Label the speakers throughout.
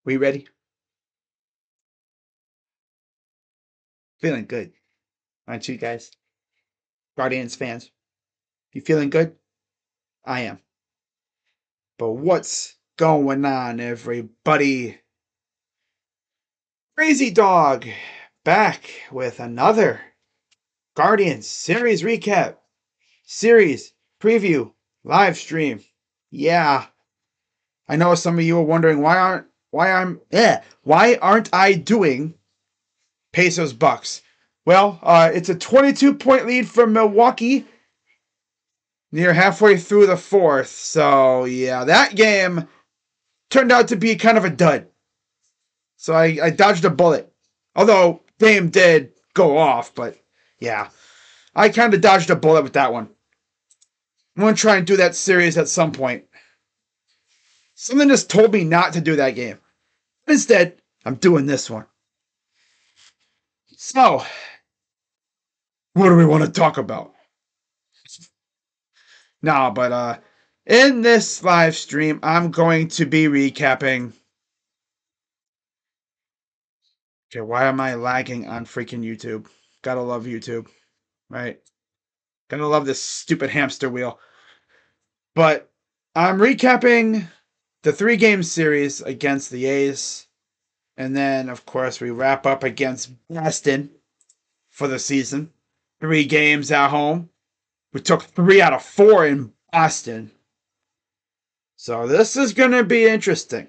Speaker 1: We ready? Feeling good, aren't you guys? Guardians fans, you feeling good? I am. But what's going on, everybody? Crazy Dog back with another Guardians series recap, series preview, live stream. Yeah, I know some of you are wondering why aren't I doing Pacers Bucks? Well, it's a 22-point lead for Milwaukee near halfway through the fourth. So yeah, that game turned out to be kind of a dud. So I dodged a bullet. Although Dame did go off, but yeah, I kind of dodged a bullet with that one. I'm going to try and do that series at some point. Something just told me not to do that game. But instead, I'm doing this one. So, what do we want to talk about? No, but in this live stream, I'm going to be recapping. Okay, why am I lagging on freaking YouTube? Gotta love YouTube, right? Gotta love this stupid hamster wheel. But I'm recapping the 3-game series against the A's. And then, of course, we wrap up against Boston for the season. 3 games at home. We took 3 out of 4 in Boston. So this is going to be interesting.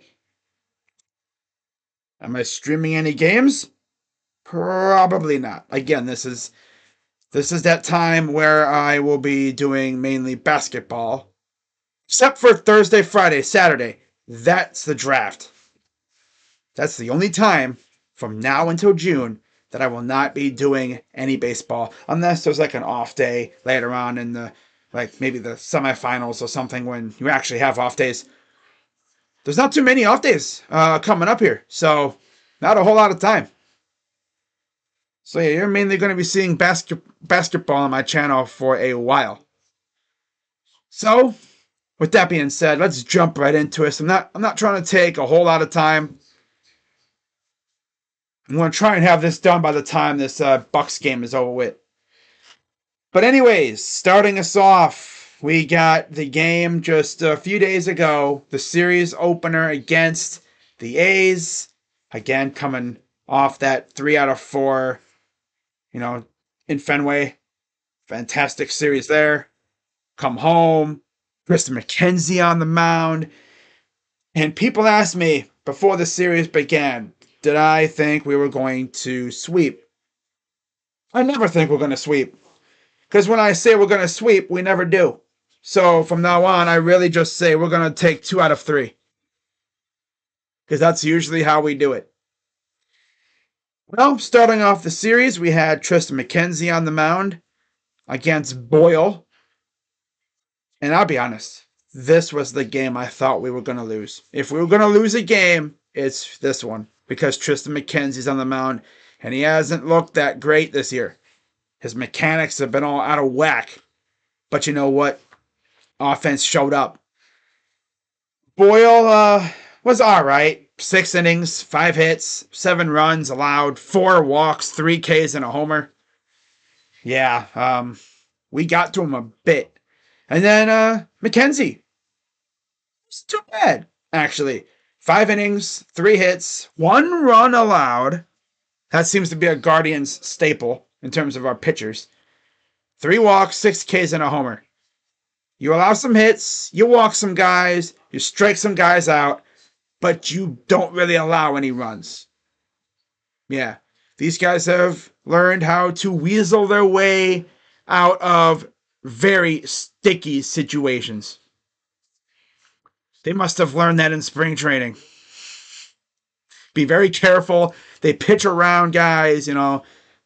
Speaker 1: Am I streaming any games? Probably not. Again, this is that time where I will be doing mainly basketball. Except for Thursday, Friday, Saturday. That's the draft. That's the only time from now until June that I will not be doing any baseball. Unless there's like an off day later on in the, like maybe the semifinals or something when you actually have off days. There's not too many off days coming up here. So not a whole lot of time. So yeah, you're mainly going to be seeing basketball on my channel for a while. So, with that being said, let's jump right into it. I'm not trying to take a whole lot of time. I'm going to try and have this done by the time this Bucks game is over with. But anyways, starting us off, we got the game just a few days ago, the series opener against the A's. Again, coming off that 3 out of 4, in Fenway. Fantastic series there. Come home. Tristan McKenzie on the mound. And people asked me before the series began, did I think we were going to sweep? I never think we're going to sweep. Because when I say we're going to sweep, we never do. So from now on, I really just say we're going to take 2 out of 3. Because that's usually how we do it. Well, starting off the series, we had Tristan McKenzie on the mound against Boyle. And I'll be honest, this was the game I thought we were going to lose. If we were going to lose a game, it's this one. Because Tristan McKenzie's on the mound, and he hasn't looked that great this year. His mechanics have been all out of whack. But you know what? Offense showed up. Boyle was all right. 6 innings, 5 hits, 7 runs allowed, 4 walks, 3 Ks, and a homer. Yeah, we got to him a bit. And then McKenzie. It's too bad, actually. 5 innings, 3 hits, 1 run allowed. That seems to be a Guardians staple in terms of our pitchers. 3 walks, 6 Ks, and a homer. You allow some hits, you walk some guys, you strike some guys out, but you don't really allow any runs. Yeah, these guys have learned how to weasel their way out of very sticky situations. They must have learned that in spring training. Be very careful. They pitch around guys,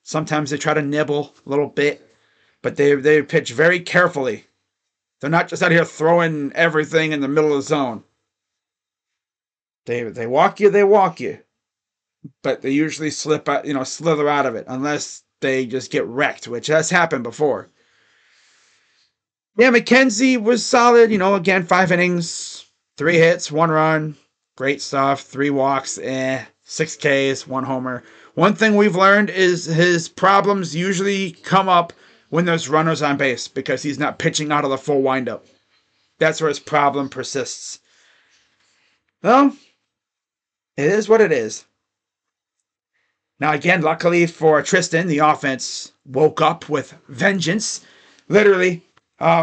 Speaker 1: Sometimes they try to nibble a little bit, but they pitch very carefully. They're not just out here throwing everything in the middle of the zone. They walk you, but they usually slip out, slither out of it unless they just get wrecked, which has happened before. Yeah, McKenzie was solid. Again, 5 innings, 3 hits, 1 run, great stuff. 3 walks, 6 Ks, 1 homer. One thing we've learned is his problems usually come up when there's runners on base because he's not pitching out of the full windup. That's where his problem persists. Well, it is what it is. Now, again, luckily for Tristan, the offense woke up with vengeance. Literally,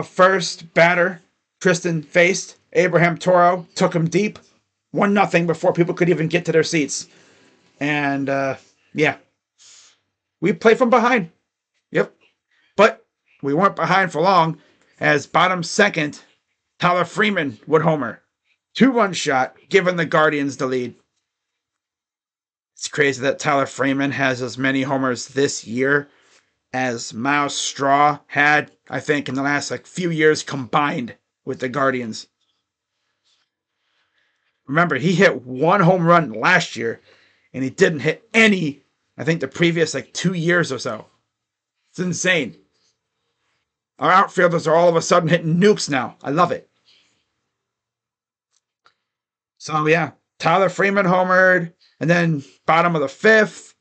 Speaker 1: first batter Tristan faced, Abraham Toro, took him deep. 1-0 before people could even get to their seats. And, yeah, we played from behind. Yep. But we weren't behind for long, as bottom second, Tyler Freeman would homer. 2-run shot, giving the Guardians the lead. It's crazy that Tyler Freeman has as many homers this year as Miles Straw had, I think, in the last few years combined with the Guardians. Remember, he hit 1 home run last year, and he didn't hit any, I think, the previous 2 years or so. It's insane. Our outfielders are all of a sudden hitting nukes now. I love it. So, yeah, Tyler Freeman homered, and then bottom of the 5th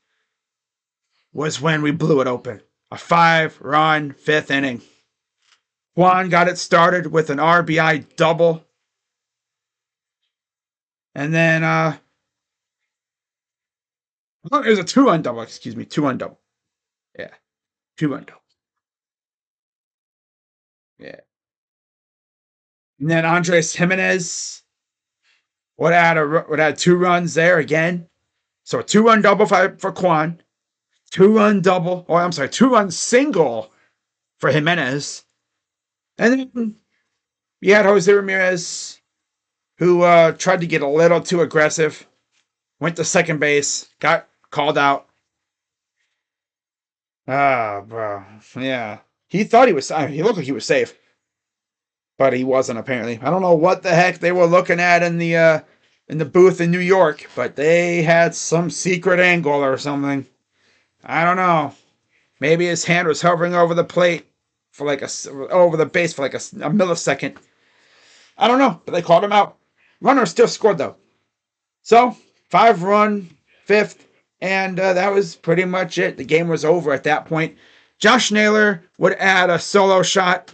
Speaker 1: was when we blew it open. A 5-run 5th inning. Juan got it started with an RBI double. And then, it was a 2-run double, 2-run double. Yeah, 2-run double. Yeah. And then Andres Jimenez would add 2 runs there again. So a 2-run double for Quan. 2-run single for Jimenez. And then you had Jose Ramirez, who tried to get a little too aggressive. Went to second base, got called out. Bro. Yeah. He thought he looked like he was safe. But he wasn't, apparently. I don't know what the heck they were looking at in the booth in New York, but they had some secret angle or something. I don't know. Maybe his hand was hovering over the plate for over the base for a millisecond. I don't know, but they called him out. Runner still scored though. So 5-run 5th, and that was pretty much it. The game was over at that point. Josh Naylor would add a solo shot,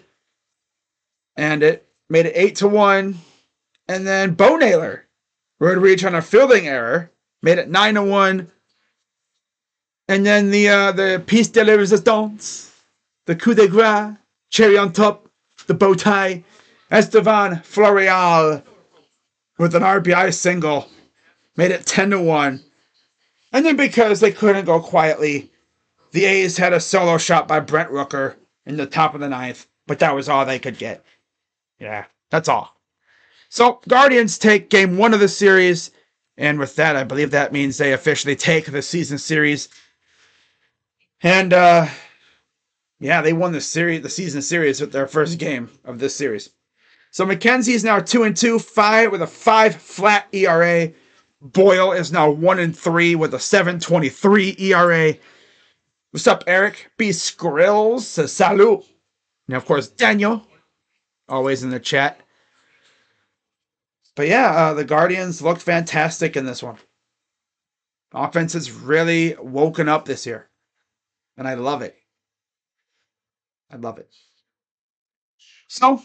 Speaker 1: and it made it 8-1. And then Bo Naylor would reach on a fielding error, made it 9-1. And then the piece de la resistance, the coup de grace, cherry on top, the bow tie, Estevan Florial with an RBI single, made it 10-1. And then because they couldn't go quietly, the A's had a solo shot by Brent Rooker in the top of the 9th, but that was all they could get. Yeah, that's all. So Guardians take game 1 of the series, and with that, I believe that means they officially take the season series. And yeah, they won the season series with their first game of this series. So McKenzie is now 2-2, with a 5 flat ERA. Boyle is now 1-3 with a 7.23 ERA. What's up, Eric? B. Skrills says salut. And of course, Daniel, always in the chat. But yeah, the Guardians looked fantastic in this one. Offense has really woken up this year. And I love it. I love it. So,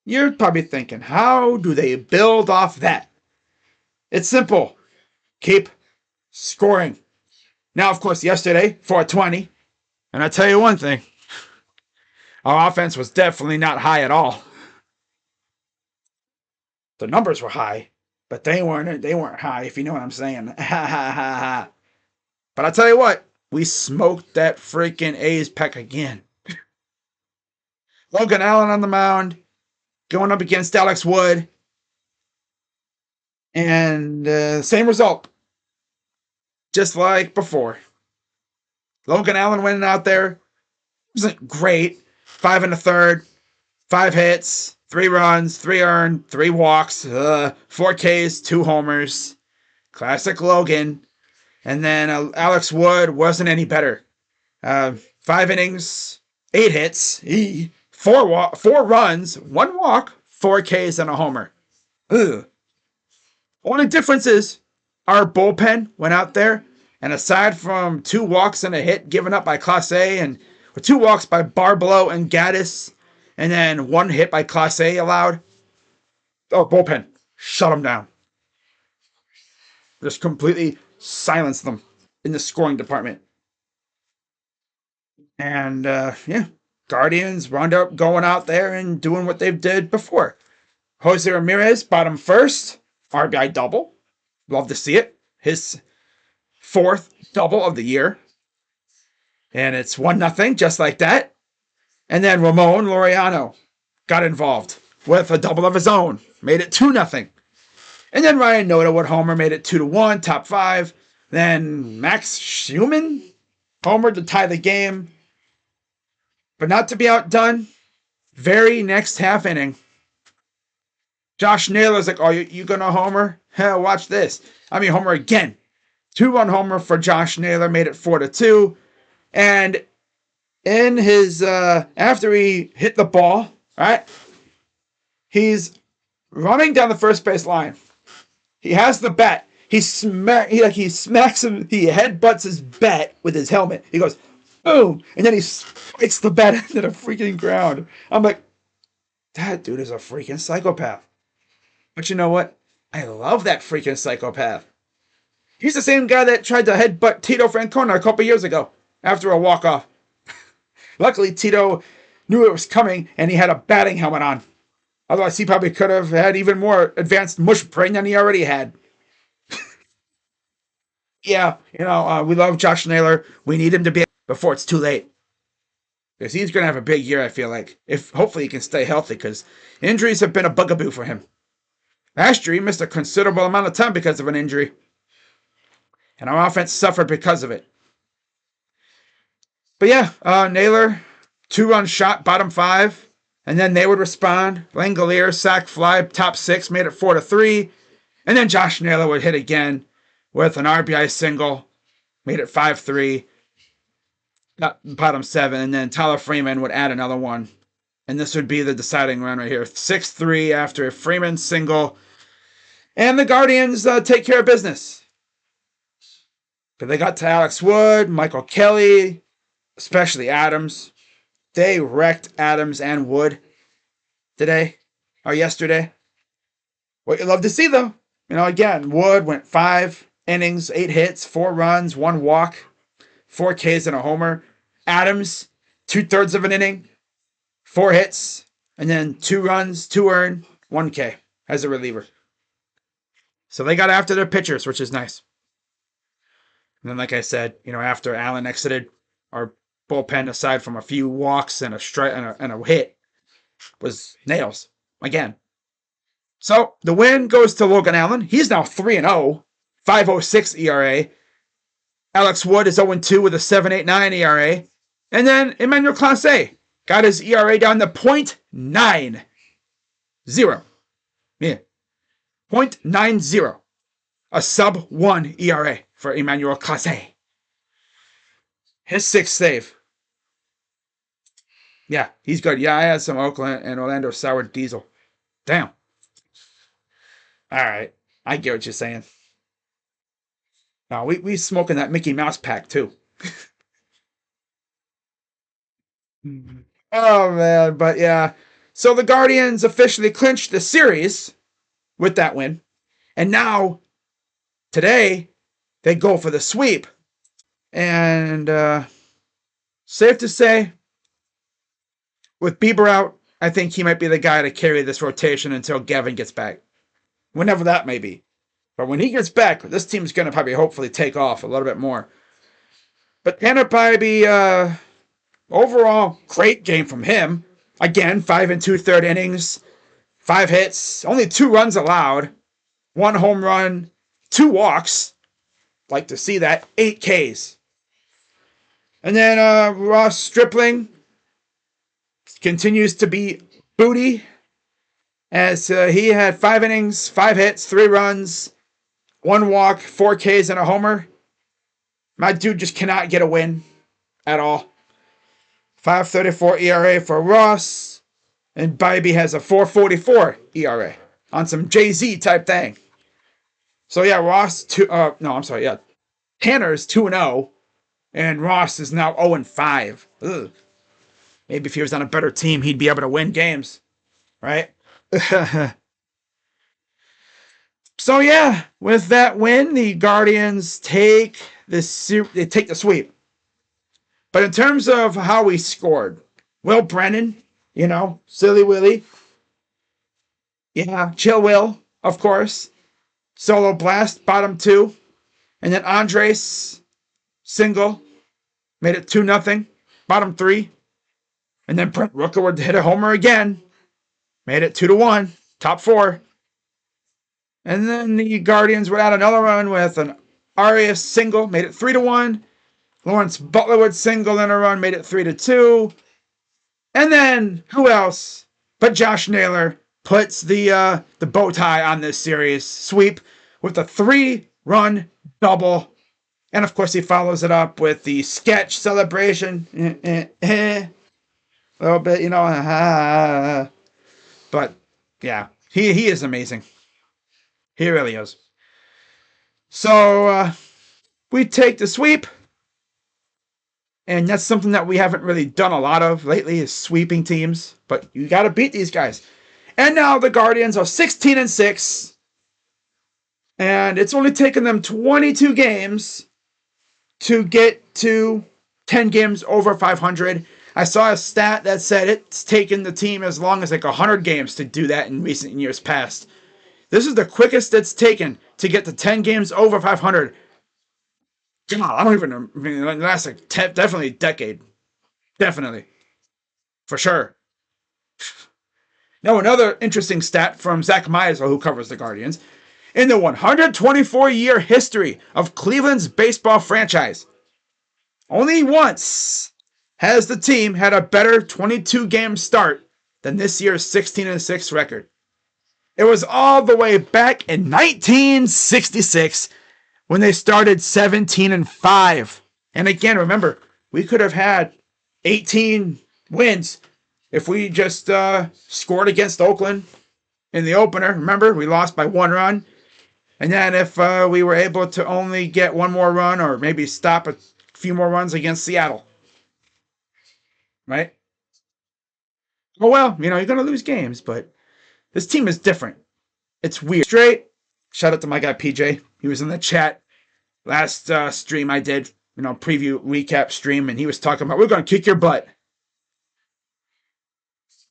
Speaker 1: you're probably thinking, how do they build off that? It's simple. Keep scoring. Now, of course, yesterday, 420. And I tell you one thing. Our offense was definitely not high at all. The numbers were high, but they weren't high, if you know what I'm saying. But I tell you what, we smoked that freaking A's pack again. Logan Allen on the mound, going up against Alex Wood. And same result. Just like before. Logan Allen went out there. Wasn't great. 5 1/3, 5 hits, 3 runs, 3 earned, 3 walks, 4 Ks, 2 homers. Classic Logan. And then Alex Wood wasn't any better. 5 innings, 8 hits, 4 runs, 1 walk, 4 Ks, and a homer. Ugh. Only difference is our bullpen went out there, and aside from 2 walks and a hit given up by Clase, and 2 walks by Barblow and Gaddis, and then 1 hit by Clase allowed, bullpen shut them down. Just completely silenced them in the scoring department. And yeah, Guardians wound up going out there and doing what they've did before. Jose Ramirez, bottom first, RBI double. Love to see it. His 4th double of the year. And it's 1-0, just like that. And then Ramon Laureano got involved with a double of his own. Made it 2-0. And then Ryan Noda with homer made it 2-1, top 5. Then Max Schumann homered to tie the game. But not to be outdone, very next half inning, Josh Naylor's like, oh, you gonna homer? Hell, watch this. Homer again. 2-run homer for Josh Naylor, made it 4-2. And in his, after he hit the ball, right, he's running down the first base line. He has the bat. He smacks him, he headbutts his bat with his helmet. He goes, boom, and then he spikes the bat into the freaking ground. I'm like, that dude is a freaking psychopath. But you know what? I love that freaking psychopath. He's the same guy that tried to headbutt Tito Francona a couple years ago after a walk-off. Luckily, Tito knew it was coming, and he had a batting helmet on. Otherwise, he probably could have had even more advanced mush brain than he already had. Yeah, we love Josh Naylor. We need him to be before it's too late. Because he's going to have a big year, I feel like. Hopefully he can stay healthy, because injuries have been a bugaboo for him. Last year, he missed a considerable amount of time because of an injury. And our offense suffered because of it. But yeah, Naylor, 2-run shot, bottom 5. And then they would respond. Langolier, sac fly, top 6, made it 4-3. And then Josh Naylor would hit again with an RBI single, made it 5-3. Bottom 7. And then Tyler Freeman would add another one. And this would be the deciding run right here. 6-3 after a Freeman single. And the Guardians take care of business. But they got to Alex Wood, Michael Kelly, especially Adams. They wrecked Adams and Wood today, or yesterday. What you love to see, though. Again, Wood went 5 innings, 8 hits, 4 runs, 1 walk, 4 Ks and a homer. Adams, 2/3 of an inning, 4 hits, and then 2 runs, 2 earned, 1 K as a reliever. So they got after their pitchers, which is nice. And then, like I said, after Allen exited, our bullpen, aside from a few walks and a strike and a hit, was nails again. So the win goes to Logan Allen. He's now 3-0, 5.06 ERA. Alex Wood is 0-2 with a 7.89 ERA. And then Emmanuel Clase got his ERA down to 0.90. Yeah. 0.90. A sub-1 ERA for Emmanuel Clase. His 6th save. Yeah, he's good. Yeah, I had some Oakland and Orlando sour diesel. Damn. All right. I get what you're saying. No, we smoking that Mickey Mouse pack, too. Oh, man. But, yeah. So the Guardians officially clinched the series with that win. And now, today, they go for the sweep. And safe to say, with Bieber out, I think he might be the guy to carry this rotation until Gavin gets back. Whenever that may be. But when he gets back, this team's going to probably hopefully take off a little bit more. But Tanner Bybee, overall, great game from him. Again, 5 2/3 innings, 5 hits, only 2 runs allowed, 1 home run, 2 walks. Like to see that. 8 Ks. And then Ross Stripling continues to be booty. As he had 5 innings, 5 hits, 3 runs, 1 walk, 4 Ks, and a homer. My dude just cannot get a win at all. 5.34 ERA for Ross, and Bybee has a 4.44 ERA on some Jay-Z type thing. So yeah, Tanner's 2-0, and Ross is now 0-5. Ugh. Maybe if he was on a better team, he'd be able to win games, right? So yeah, with that win, the Guardians take the sweep. But in terms of how we scored, Will Brennan, Silly Willie, yeah, Chill Will, of course, Solo Blast, bottom 2, and then Andres single made it 2-0, bottom 3, and then Brent Rooker would hit a homer again, made it 2-1, top 4. And then the Guardians would add another run with an Arias single, made it 3-1. Lawrence Butler would single in a run, made it 3-2. And then who else but Josh Naylor puts the bow tie on this series sweep with a 3-run double. And of course he follows it up with the sketch celebration. A little bit, but yeah, he is amazing. He really is. So we take the sweep, and that's something that we haven't really done a lot of lately, is sweeping teams. But you got to beat these guys. And now the Guardians are 16-6, and it's only taken them 22 games to get to 10 games over 500. I saw a stat that said it's taken the team as long as like 100 games to do that in recent years past. This is the quickest it's taken to get to 10 games over 500. God, I don't even know. I mean, it lasts like definitely a decade. Definitely. For sure. Now, another interesting stat from Zach Meisel, who covers the Guardians. In the 124-year history of Cleveland's baseball franchise, only once has the team had a better 22-game start than this year's 16-6 record. It was all the way back in 1966 when they started 17-5. And again, remember, we could have had 18 wins if we just scored against Oakland in the opener. Remember, we lost by 1 run. And then if we were able to only get 1 more run or maybe stop a few more runs against Seattle. Right? Oh, well, you're going to lose games, but this team is different. It's weird. Straight. Shout out to my guy PJ. He was in the chat last stream I did, preview recap stream, and he was talking about, we're going to kick your butt.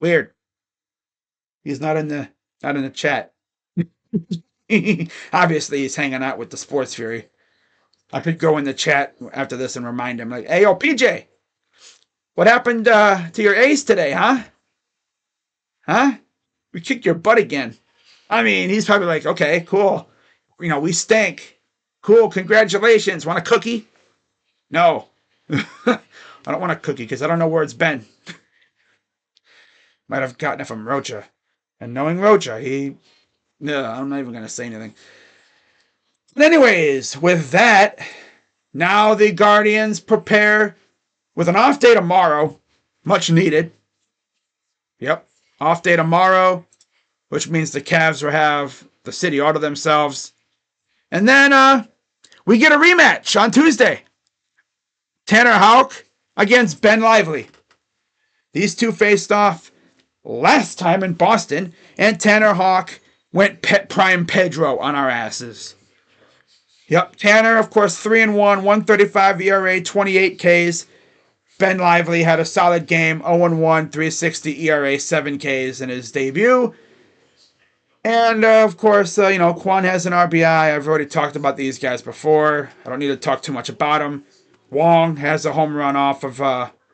Speaker 1: Weird. He's not in the chat. Obviously, he's hanging out with the Sports Fury. I could go in the chat after this and remind him, like, hey, yo, PJ, what happened to your ace today, huh? Huh? We kicked your butt again. I mean, he's probably like, okay, cool. We stink. Cool, congratulations. Want a cookie? No. I don't want a cookie because I don't know where it's been. Might have gotten it from Rocha. And knowing Rocha, no, I'm not even going to say anything. But anyways, with that, now the Guardians prepare with an off day tomorrow. Much needed. Yep. Off day tomorrow, which means the Cavs will have the city all to themselves. And then we get a rematch on Tuesday. Tanner Houck against Ben Lively. These two faced off last time in Boston, and Tanner Houck went prime Pedro on our asses. Yep, Tanner, of course, 3-1, 135 ERA, 28 Ks. Ben Lively had a solid game, 0-1, 360 ERA, 7 Ks in his debut. And, of course, Quan has an RBI. I've already talked about these guys before. I don't need to talk too much about them. Wong has a home run off of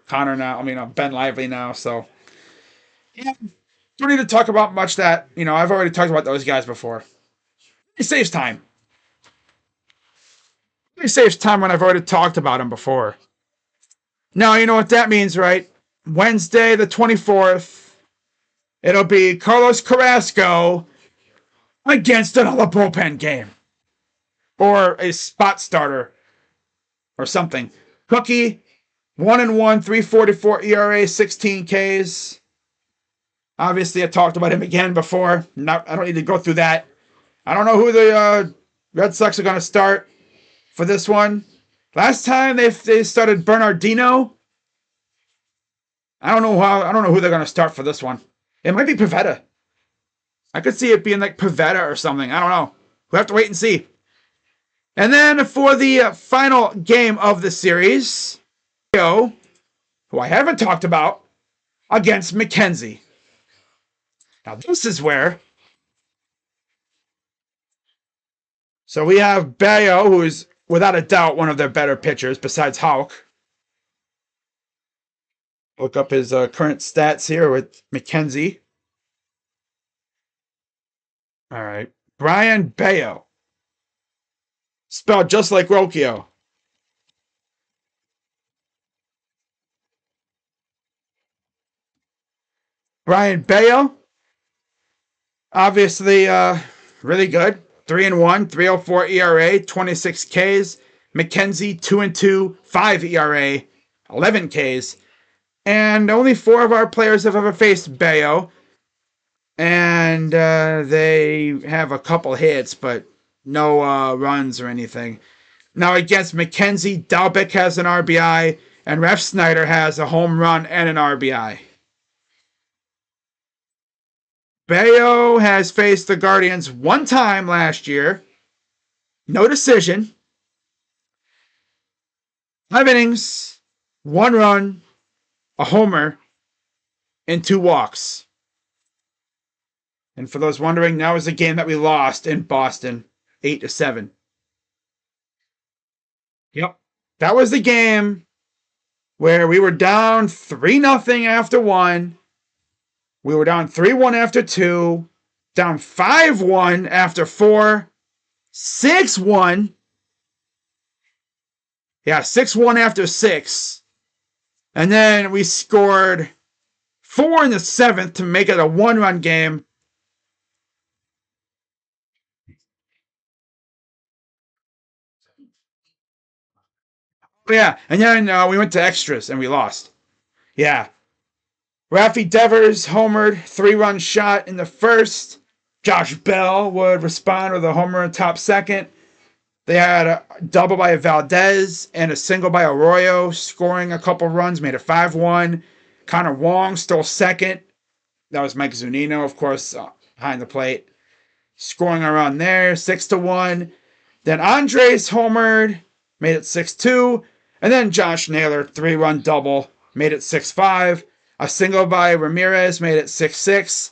Speaker 1: Ben Lively now. So, yeah, don't need to talk about much that, I've already talked about those guys before. It saves time. It saves time when I've already talked about them before. Now, you know what that means, right? Wednesday, the 24th, It'll be Carlos Carrasco against another bullpen game. Or a spot starter or something. Cookie, 1-1, 3.44 ERA, 16 Ks. Obviously, I talked about him again before. I don't need to go through that. I don't know who the Red Sox are going to start for this one. Last time they started Bernardino. I don't know who they're going to start for this one. It might be Pivetta. I could see it being like Pivetta or something. I don't know. We'll have to wait and see. And then for the final game of the series, who I haven't talked about, against McKenzie. Now this is where. So we have Bayo, who is without a doubt one of their better pitchers besides Houck. Look up his current stats here with McKenzie. All right. Brian Bayo. Spelled just like Rocchio. Brian Bayo. Obviously, really good. 3-1, 3.04 ERA, 26 Ks. McKenzie, 2-2, 5 ERA, 11 Ks. And only 4 of our players have ever faced Bayo. And they have a couple hits, but no runs or anything. Now against McKenzie, Dalbec has an RBI, and Ref Snyder has a home run and an RBI. Bayo has faced the Guardians one time last year. No decision. 5 innings, 1 run, a homer, and 2 walks. And for those wondering, that was a game that we lost in Boston, 8-7. Yep. That was the game where we were down 3-0 after 1. We were down 3-1 after 2. Down 5-1 after 4. 6-1. Yeah, 6-1 after 6. And then we scored 4 in the 7th to make it a 1-run game. Yeah, and then we went to extras and we lost. Yeah. Raffy Devers homered, 3-run shot in the first. Josh Bell would respond with a homer in top second. They had a double by Valdez and a single by Arroyo, scoring a couple runs, made it 5-1. Connor Wong stole second. That was Mike Zunino, of course, behind the plate. Scoring around there, 6-1. Then Andres homered, made it 6-2. And then Josh Naylor, 3-run double, made it 6-5. A single by Ramirez made it 6-6.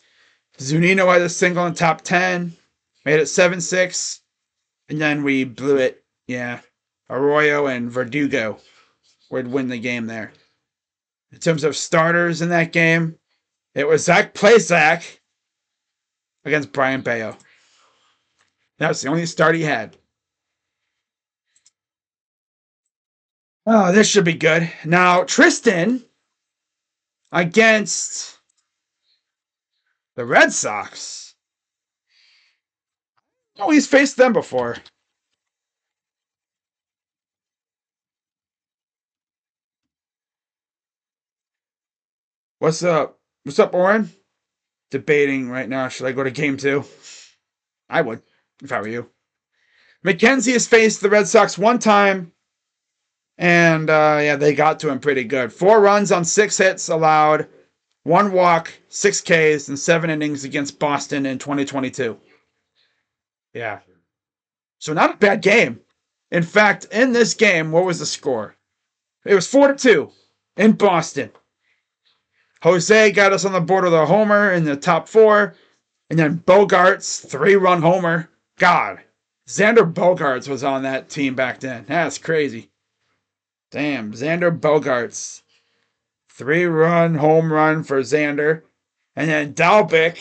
Speaker 1: Zunino had a single in top 10, made it 7-6. And then we blew it. Yeah. Arroyo and Verdugo would win the game there. In terms of starters in that game, it was Zach Plesac against Brian Bayo. That was the only start he had. Oh, this should be good. Now, Tristan against the Red Sox. Oh, he's faced them before. What's up? What's up, Oren? Debating right now. Should I go to game 2? I would, if I were you. McKenzie has faced the Red Sox one time. And yeah, they got to him pretty good. 4 runs on 6 hits allowed, 1 walk, 6 Ks, and 7 innings against Boston in 2022. Yeah. So not a bad game. In fact, in this game, what was the score? It was 4-2 in Boston. Jose got us on the board with a homer in the top 4. And then Bogarts, 3-run homer. God, Xander Bogarts was on that team back then. That's crazy. Damn, Xander Bogarts. 3-run home run for Xander. And then Dalbec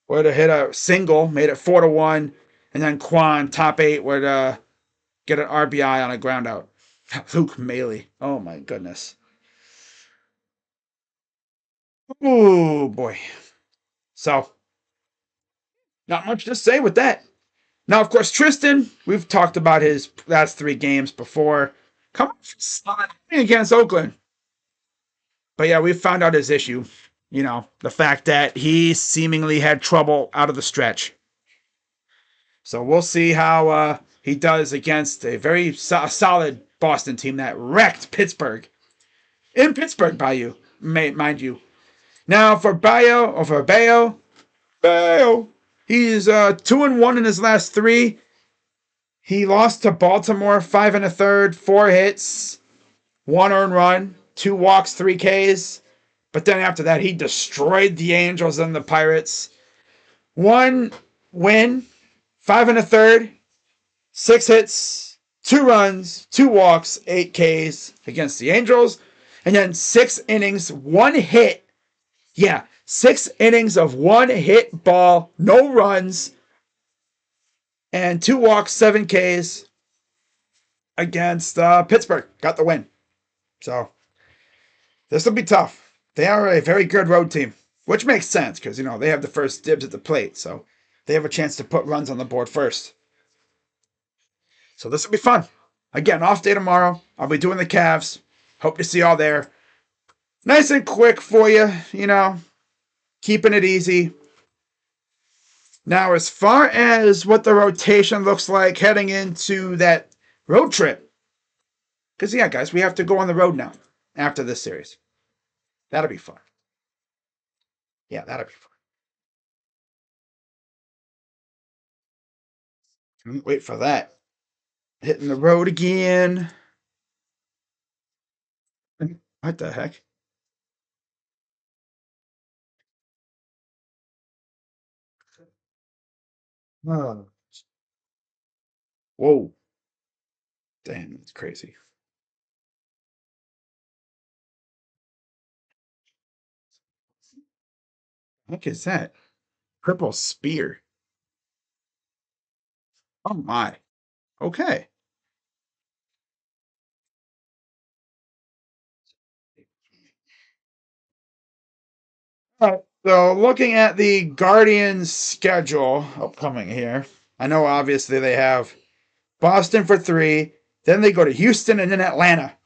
Speaker 1: would have hit a single, made it 4-1. And then Quan, top 8, would get an RBI on a ground out. Luke Maley. Oh my goodness. Oh boy. So, not much to say with that. Now, of course, Tristan, we've talked about his last 3 games before. Come on against Oakland. But yeah, we found out his issue. The fact that he seemingly had trouble out of the stretch. So we'll see how he does against a very solid Boston team that wrecked Pittsburgh. In Pittsburgh, mind you. Now for Bayo, he's 2-1 in his last 3. He lost to Baltimore 5 1/3, 4 hits, 1 earned run, 2 walks, 3 Ks. But then after that, he destroyed the Angels and the Pirates. 1 win, 5 1/3, 6 hits, 2 runs, 2 walks, 8 Ks against the Angels. And then 6 innings, 1 hit. Yeah, 6 innings of 1 hit ball, no runs, and 2 walks, 7 Ks against Pittsburgh. Got the win. So this will be tough. They are a very good road team, which makes sense because, they have the first dibs at the plate. So they have a chance to put runs on the board first. So this will be fun. Again, off day tomorrow. I'll be doing the Cavs. Hope to see y'all there. Nice and quick for you, keeping it easy. Now, as far as what the rotation looks like heading into that road trip, because, yeah, guys, we have to go on the road now after this series. That'll be fun. Yeah, that'll be fun. Wait for that. Hitting the road again. What the heck? Oh. Whoa. Damn, that's crazy. What is that? Purple spear. Oh my. Okay. All right. So looking at the Guardians schedule upcoming here, I know obviously they have Boston for 3, then they go to Houston and then Atlanta.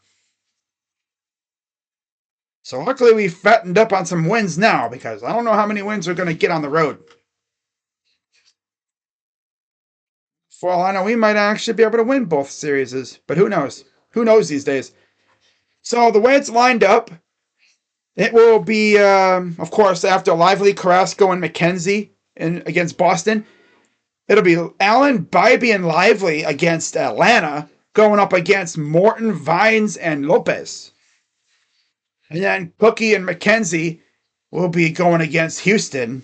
Speaker 1: So luckily we fattened up on some wins now because I don't know how many wins we're going to get on the road. For all I know, we might actually be able to win both series, but who knows? Who knows these days? So the way it's lined up, it will be, of course, after Lively, Carrasco, and McKenzie against Boston. It'll be Allen, Bybee, and Lively against Atlanta, going up against Morton, Vines, and Lopez. And then Cookie and McKenzie will be going against Houston.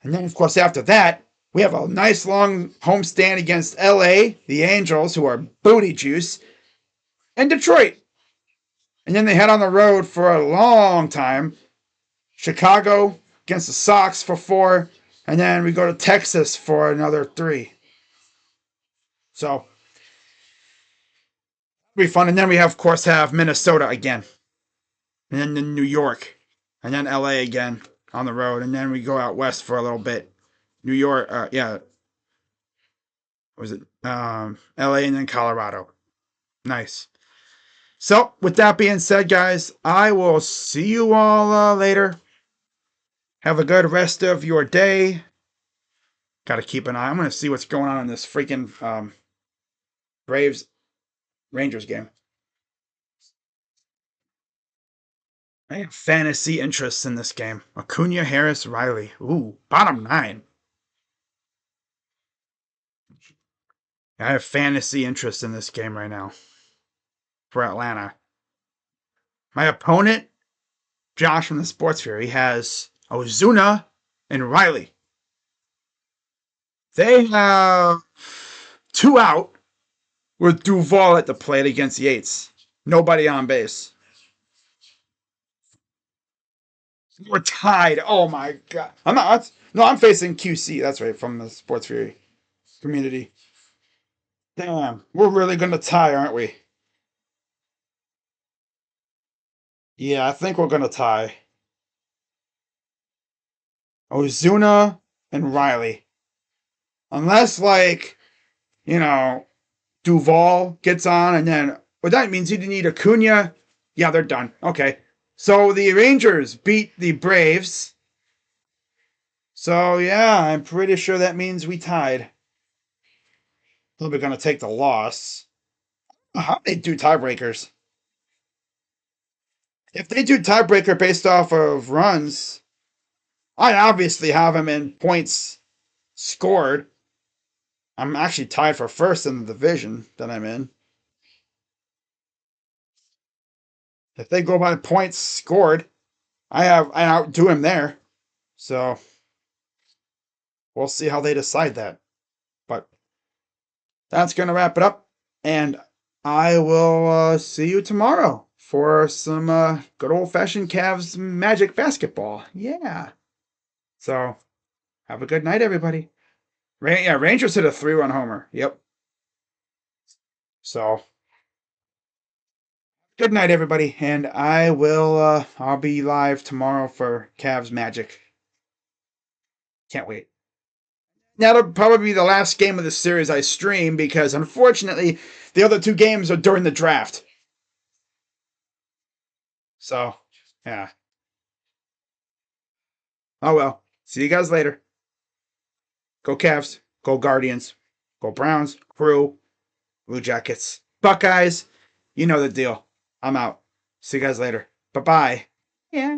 Speaker 1: And then, of course, after that, we have a nice long homestand against LA, the Angels, who are booty juice, and Detroit. And then they head on the road for a long time. Chicago against the Sox for 4. And then we go to Texas for another 3. So it'll be fun. And then we have, of course, have Minnesota again. And then New York. And then LA again on the road. And then we go out west for a little bit. New York, was it LA and then Colorado. Nice. So, with that being said, guys, I will see you all later. Have a good rest of your day. Got to keep an eye. I'm going to see what's going on in this freaking Braves Rangers game. I have fantasy interests in this game. Acuna, Harris, Riley. Ooh, bottom 9. I have fantasy interest in this game right now for Atlanta. My opponent, Josh from the Sports Fury, has Ozuna and Riley. They have 2 out with Duvall at the plate against Yates. Nobody on base. We're tied. Oh my god. I'm not. No, I'm facing QC. That's right, from the Sports Fury community. Damn. We're really going to tie, aren't we? Yeah, I think we're going to tie. Ozuna and Riley. Unless, like, you know, Duval gets on, and then what that means you need Acuna. Yeah, they're done. Okay. So the Rangers beat the Braves. So yeah, I'm pretty sure that means we tied. They'll be gonna take the loss. How they do tiebreakers? If they do tiebreaker based off of runs, I obviously have them in points scored. I'm actually tied for first in the division that I'm in. If they go by points scored, I outdo him there. So we'll see how they decide that. But that's gonna wrap it up, and I will see you tomorrow for some good old fashioned Cavs Magic basketball. Yeah. So have a good night, everybody. Yeah, Rangers hit a 3-run homer. Yep. So good night, everybody, and I'll be live tomorrow for Cavs Magic. Can't wait. That'll probably be the last game of the series I stream because unfortunately the other two games are during the draft. So yeah. Oh well. See you guys later. Go Cavs. Go Guardians. Go Browns. Crew. Blue Jackets. Buckeyes. You know the deal. I'm out. See you guys later. Bye bye. Yeah.